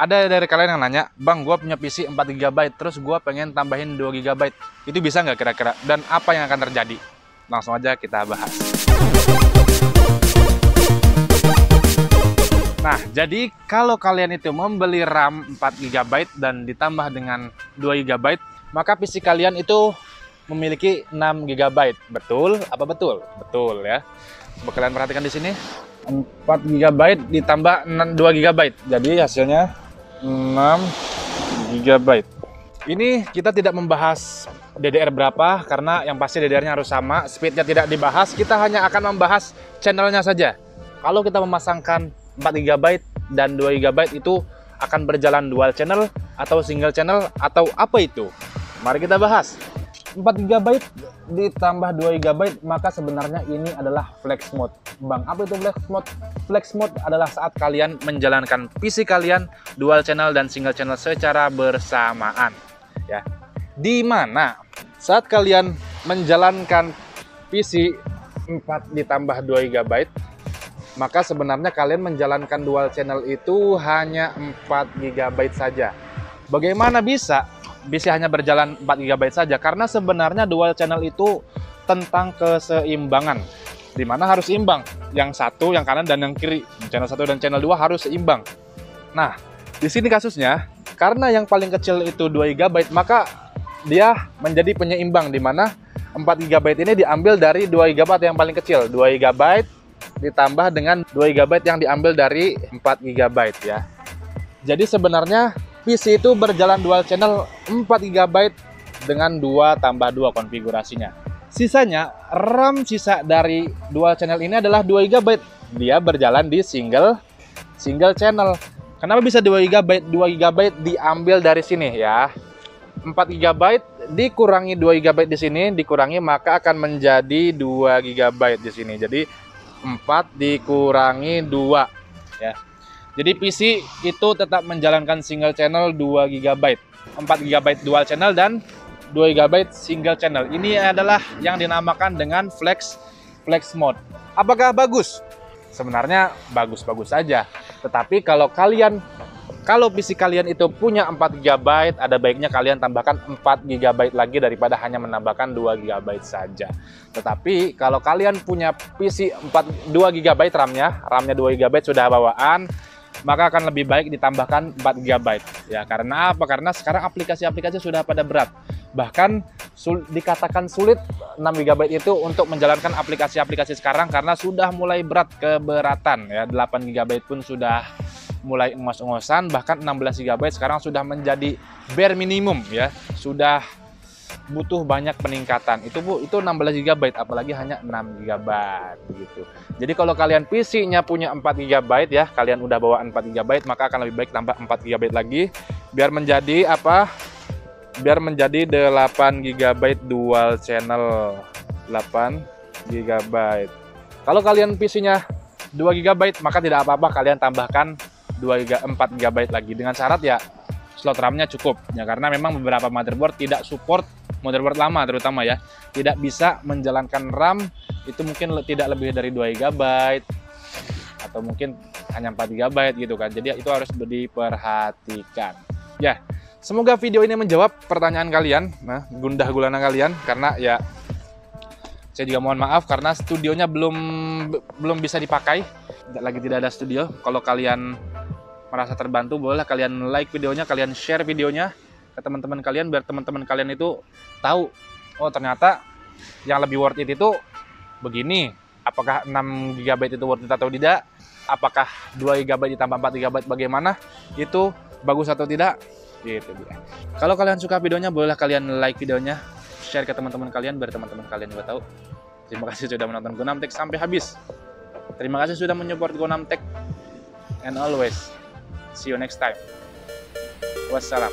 Ada dari kalian yang nanya, Bang, gue punya PC 4 GB, terus gue pengen tambahin 2 GB. Itu bisa nggak kira-kira? Dan apa yang akan terjadi? Langsung aja kita bahas. Nah, jadi kalau kalian itu membeli RAM 4 GB dan ditambah dengan 2 GB, maka PC kalian itu memiliki 6 GB. Betul? Apa betul? Betul ya. Coba kalian perhatikan di sini. 4 GB ditambah 2 GB. Jadi hasilnya 6 GB. Ini kita tidak membahas DDR berapa, karena yang pasti DDR-nya harus sama. Speednya tidak dibahas, kita hanya akan membahas channelnya saja. Kalau kita memasangkan 4 GB dan 2 GB itu akan berjalan dual channel atau single channel atau apa itu? Mari kita bahas. 4 GB ditambah 2 GB, maka sebenarnya ini adalah flex mode. Bang, apa itu flex mode? Flex mode adalah saat kalian menjalankan PC kalian dual channel dan single channel secara bersamaan. Ya, di mana saat kalian menjalankan PC 4 ditambah 2 GB, maka sebenarnya kalian menjalankan dual channel itu hanya 4 GB saja. Bagaimana bisa hanya berjalan 4 GB saja? Karena sebenarnya dual channel itu tentang keseimbangan, dimana harus imbang. Yang satu, yang kanan dan yang kiri, channel 1 dan channel 2 harus seimbang. Nah, di sini kasusnya, karena yang paling kecil itu 2 GB, maka dia menjadi penyeimbang, dimana 4 GB ini diambil dari 2 GB yang paling kecil. 2 GB ditambah dengan 2 GB yang diambil dari 4 GB ya. Jadi sebenarnya PC itu berjalan dual channel 4 GB dengan 2 tambah 2 konfigurasinya. Sisanya, RAM sisa dari dual channel ini adalah 2 GB. Dia berjalan di single channel. Kenapa bisa 2 GB? 2 GB diambil dari sini ya. 4 GB dikurangi 2 GB di sini, dikurangi maka akan menjadi 2 GB di sini. Jadi 4 dikurangi 2 ya. Jadi PC itu tetap menjalankan single channel 2 GB, 4 GB dual channel dan 2 GB single channel. Ini adalah yang dinamakan dengan flex mode. Apakah bagus? Sebenarnya bagus-bagus saja. Tetapi kalau PC kalian itu punya 4 GB, ada baiknya kalian tambahkan 4 GB lagi daripada hanya menambahkan 2 GB saja. Tetapi kalau kalian punya PC 2 GB RAM-nya 2 GB sudah bawaan, maka akan lebih baik ditambahkan 4 GB. Ya, karena apa? Karena sekarang aplikasi-aplikasi sudah pada berat. Bahkan dikatakan sulit 6 GB itu untuk menjalankan aplikasi-aplikasi sekarang karena sudah mulai berat, keberatan ya. 8 GB pun sudah mulai engos-engosan, bahkan 16 GB sekarang sudah menjadi bare minimum ya. Sudah butuh banyak peningkatan. Itu 16 GB, apalagi hanya 6 GB gitu. Jadi kalau kalian PC-nya punya 4 GB ya, kalian udah bawa 4 GB, maka akan lebih baik tambah 4 GB lagi biar menjadi apa? Biar menjadi 8 GB dual channel. 8 GB. Kalau kalian PC-nya 2 GB, maka tidak apa-apa kalian tambahkan 4 GB lagi dengan syarat ya slot RAM-nya cukup ya, karena memang beberapa motherboard tidak support, motherboard lama terutama ya, tidak bisa menjalankan RAM itu mungkin tidak lebih dari 2 GB atau mungkin hanya 4 GB gitu kan. Jadi itu harus diperhatikan ya. Semoga video ini menjawab pertanyaan kalian, gundah gulana kalian, karena ya saya juga mohon maaf karena studionya belum bisa dipakai, lagi tidak ada studio. Kalau kalian merasa terbantu, boleh kalian like videonya, kalian share videonya ke teman-teman kalian biar teman-teman kalian itu tahu, oh ternyata yang lebih worth it itu begini. Apakah 6 GB itu worth it atau tidak? Apakah 2 GB ditambah 4 GB bagaimana? Itu bagus atau tidak? Gitu dia. Kalau kalian suka videonya, boleh kalian like videonya, share ke teman-teman kalian biar teman-teman kalian juga tahu. Terima kasih sudah menonton Gonamtek sampai habis. Terima kasih sudah menyupport Gonamtek. And always see you next time. Wassalam.